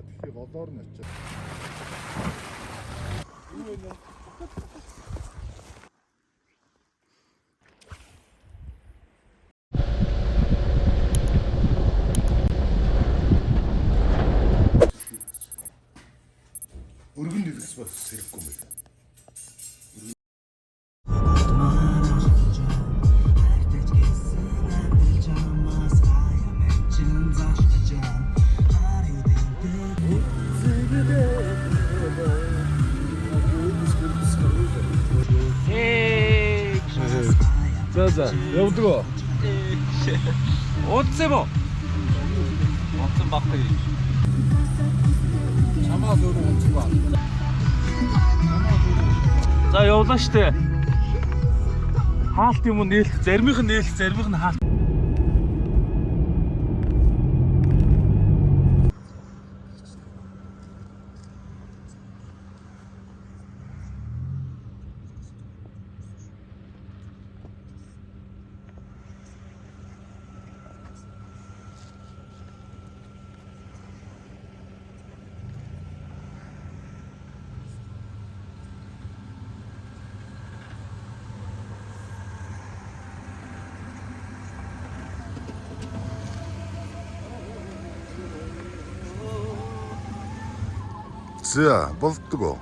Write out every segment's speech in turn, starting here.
тэгэхээр голоор нь очиж. Өргөн дэлгэс бас хэрэггүй юм байна. За явдаг уу? Уудсан юм уу? Уудсан баггүй. Чамаа зөөрөө унцг ба. За явлаа штэ. Хаалт юм уу нээлт, заримийнх нь нээлт, заримийнх нь хаалт. За болдгоо.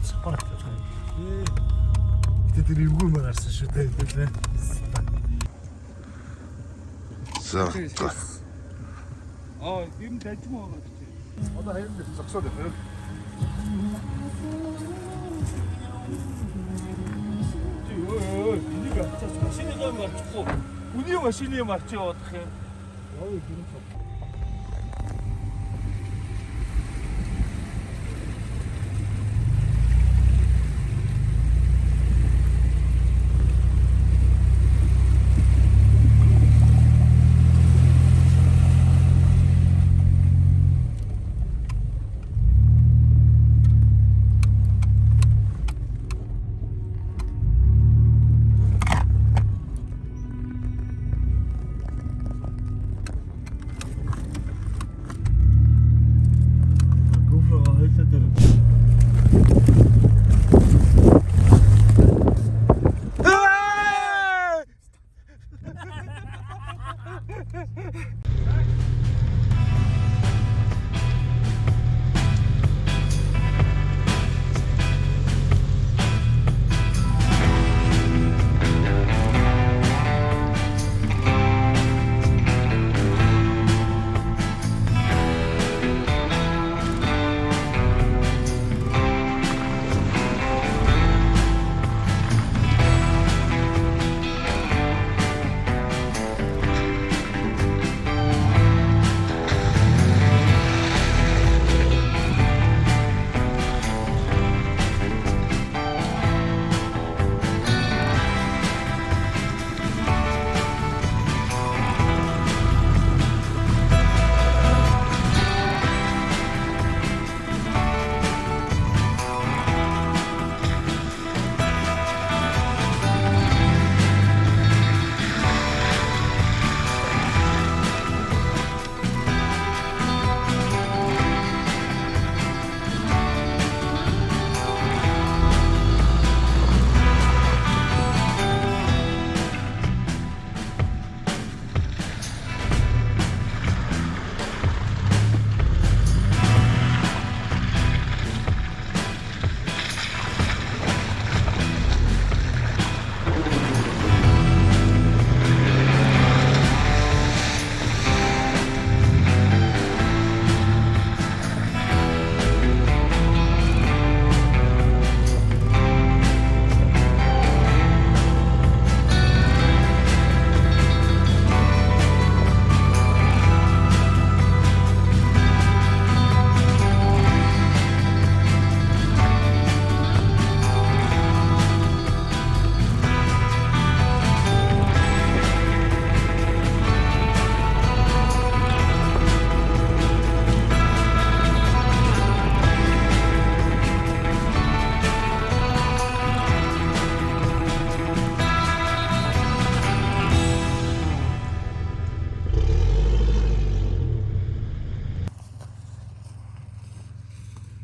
Сапараа. Гэтэ тэр эвгүй маар арсан шүү дээ. За. Ер нь дажмаа байгаа гэж. Одоо хайр зогсоод байна. орчихгүй. Үний машины юм авч явах юм.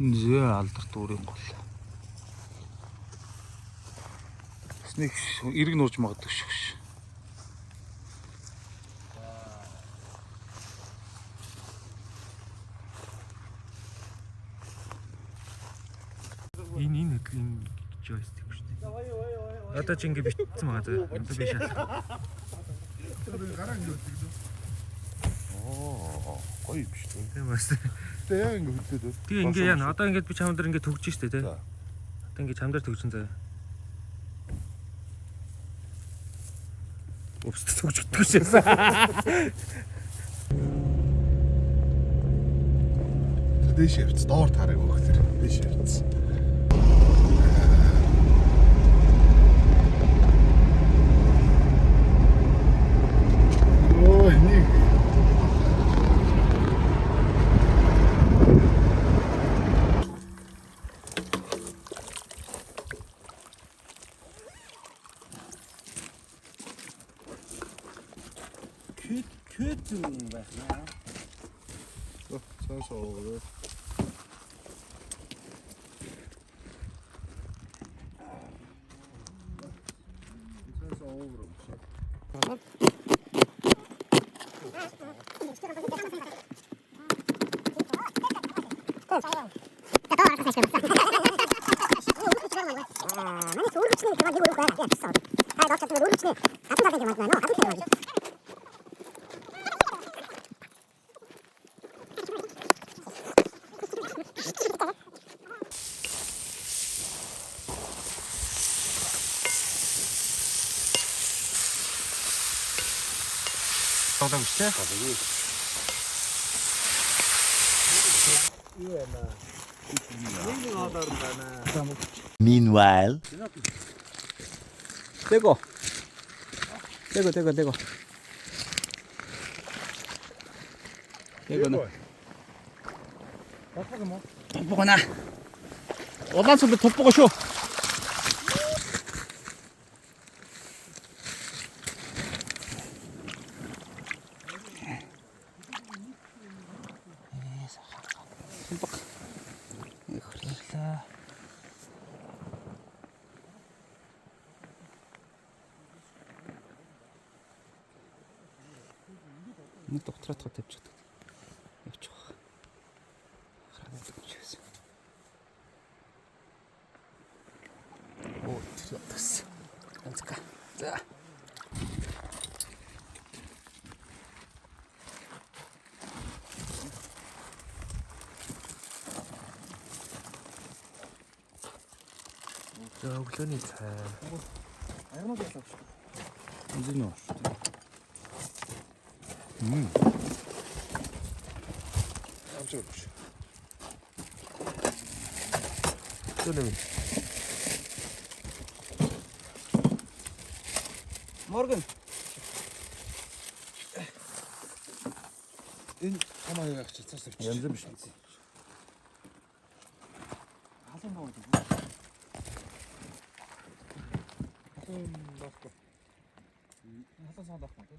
Зөө алдарт өөрийн гол. Снэг эрг нурж магадгүй шүү. Энэ joystick шүү дээ. Одоо ч ингэ битсэн байгаа зөө. Одоо би шат. Гоё биш үү? Тийм бас. Тэгээ яа ингэ хөдлөөд. Тэгээ ингэ яана. Одоо ингэ би чам дээр ингэ төгж штэ тий. Одоо ингэ чам дээр төгжсөн заяа. Упс төгждөг шээсэн. Тэр дэш явц доор тараг өгөх тэр дэш явц. Ой нэг Kötü байх наа. цааш оогоо. Цааш оогоо. тоглоом шүү дээ. Meanwhile, 떼고. 떼고는. 돋보거나. 어단서도 돋보고 쇼. 손뻑. 그래서. 또 트라트가 대 이쪽 하나 더 주세요. 오, 들었어. 앉을까? 자. өглөөний цай. 이제 넣어. 깜짝 놀랐어. Өглөөний. Morgan. Энэ хамаа яах чи цаас авчих. янз биш. 하선 먹어도 돼. 하선 넣고. 하선 사다 먹고.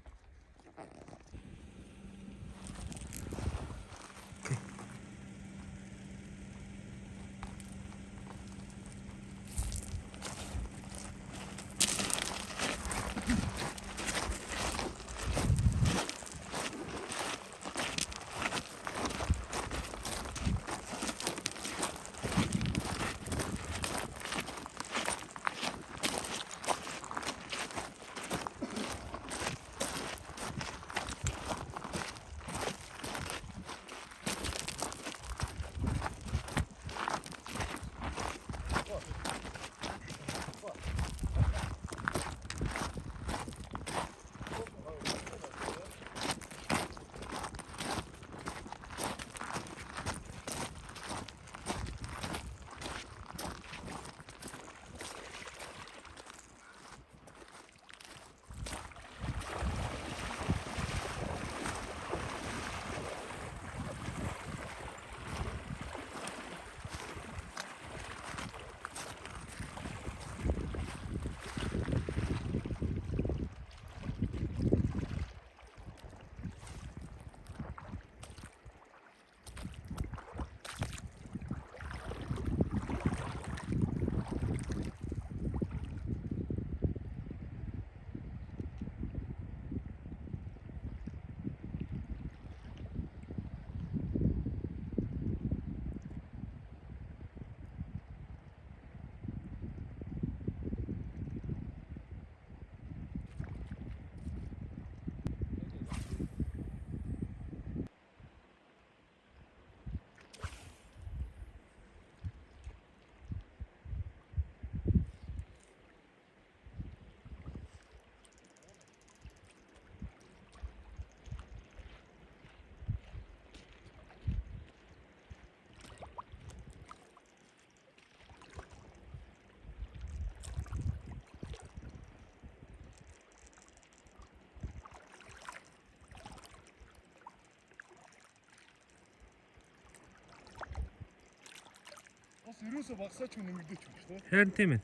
Бас ерөөсө багсаач нэмэгдэж юм шүү дээ. Харин тийм ээ.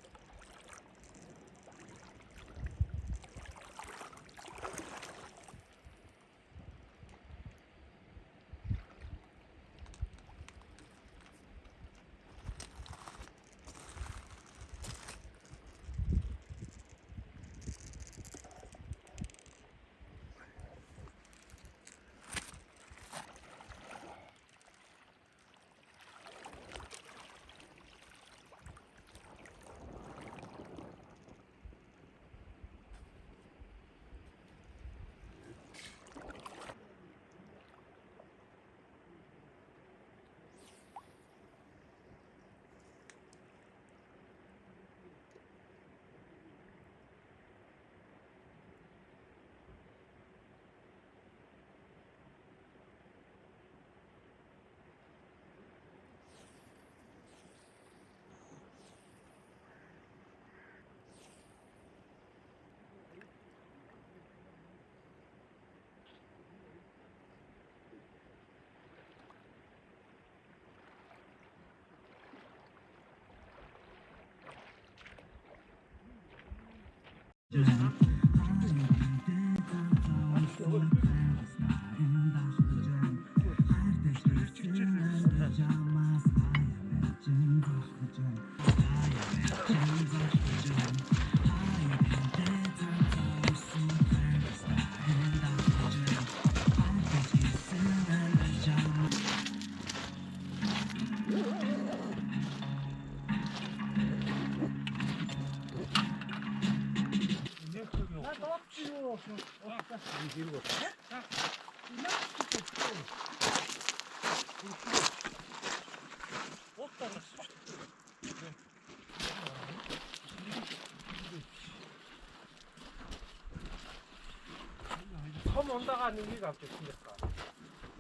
섬 온다가 얘기가 없죠, 생겼다.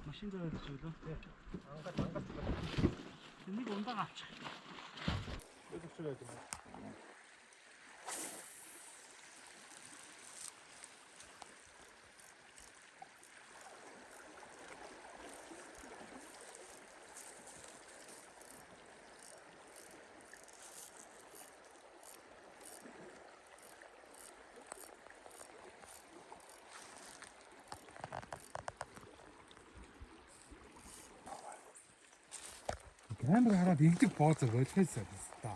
машин дээр чиглээ. 안 갔어. Нэг ундаа авч. 계속 써야 돼. Камер хараад ингэдэг позор болохоос та.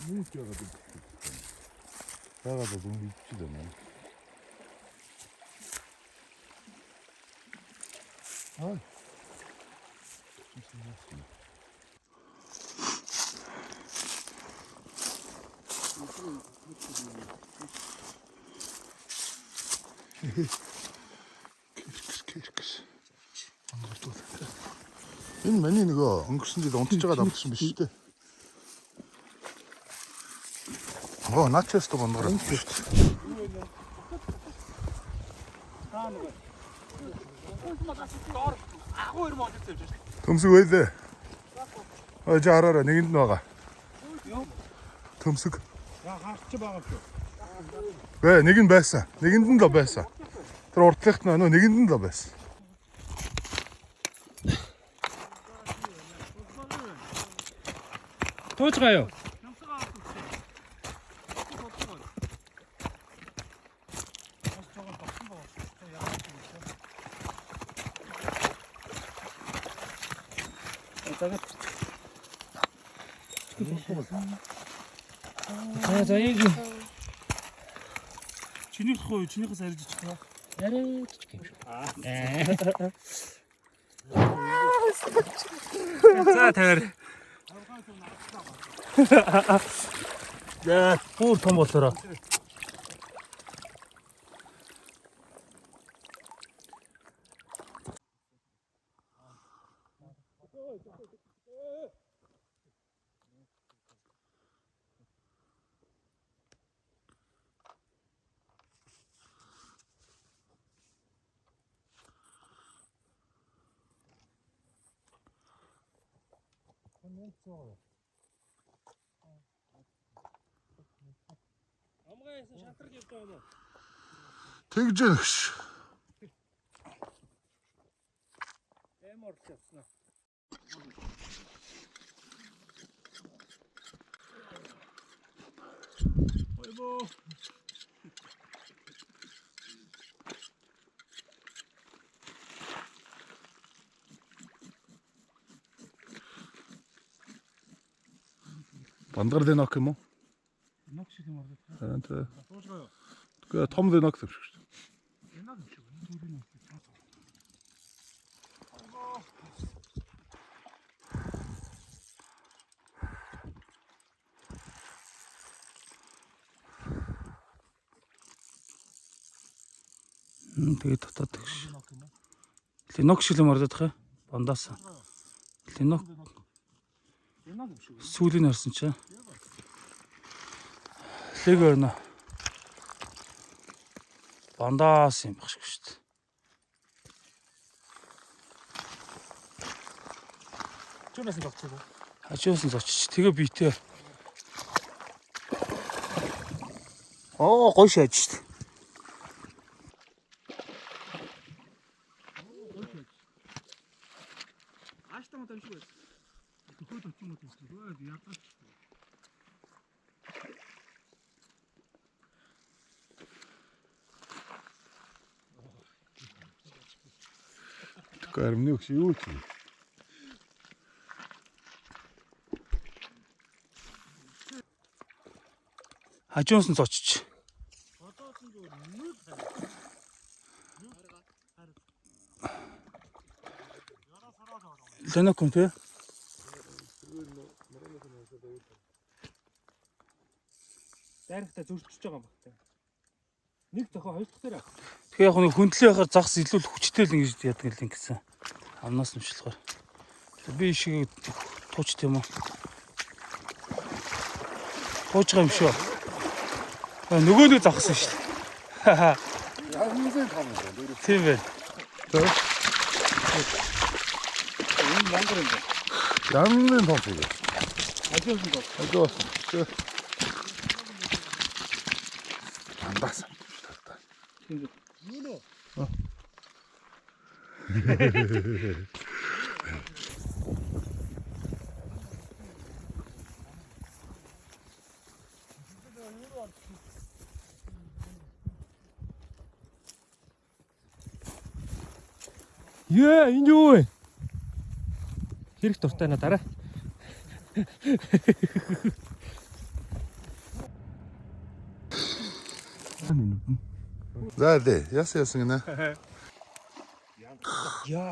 Юу ч яагаад вэ? Яагаад вэ? Үгүй дээ. Ой. Энэ миний нөгөө өнгөрсөн жил унтж байгаа давтсан биш үү? Оо, начос то бонгороо биш үү? Төмсөг байлээ. Ой, жаараараа нэгэнд нь байгаа. Төмсөг. 야, 같이 박았어. Вэ, нэг нь байсан. Нэгэнд нь л байсан. Тэр уртлахт нөө нэгэнд нь л байсан. Тууж 가요. 자, 여기. Чинийхээс арилж ичих. 야래 줄게. 자, 대가리. 야, бүр том болоороо. 엄마에서 샤트를 줬다 뭐. Тэгж өгш. 애먹었어. 어이구. Бандгар дэнок юм уу? Ног шиг юм байна. Тэ. Тууж 가요. Тэгээ том дэнок юм шиг шүү. 옛날 음식. 둘이는 Тэгээд дотоод тэгш. Ленок шиг юм ордох хаа. Бандаас. Ленок 옛날 음식. сүүлийн харсан чи. Лэг өрнө. Бандаас юм баг шиг шүү дээ. 좀에서 박치고. Хажуусан зочиж. Тэгээ битээ. Гой шааж штт. Ааштай мод юм шиг байна. Төхөд очим уу тийм. Ядаж. Кармны өгш юу ч. Хажуусан зочиж. Лэнэкүн тий. Дайрахтаа зөрчиж байгаа юм багтаа. Нэг зохио хоёр дахь дээр. Тэгээ яг нэг хөндлөө яхаар загас илүү л хүчтэй л ингэж яадаг л ингэсэн. Амнаас нэмшлэхээр. Би шиг тууч тийм үү? Тууч юм шүү. Нөгөө нэг загсан шүү. Янзын том юм. Тийм байна. Энэ мангар юм байна. Янзын том юм. Хажуусан доо. Ажоо. Андаас. Юу нөө? Яа, энэ юу вэ? Хэрэг дуртай надаараа. За дээ, яасан гинэ. Яа.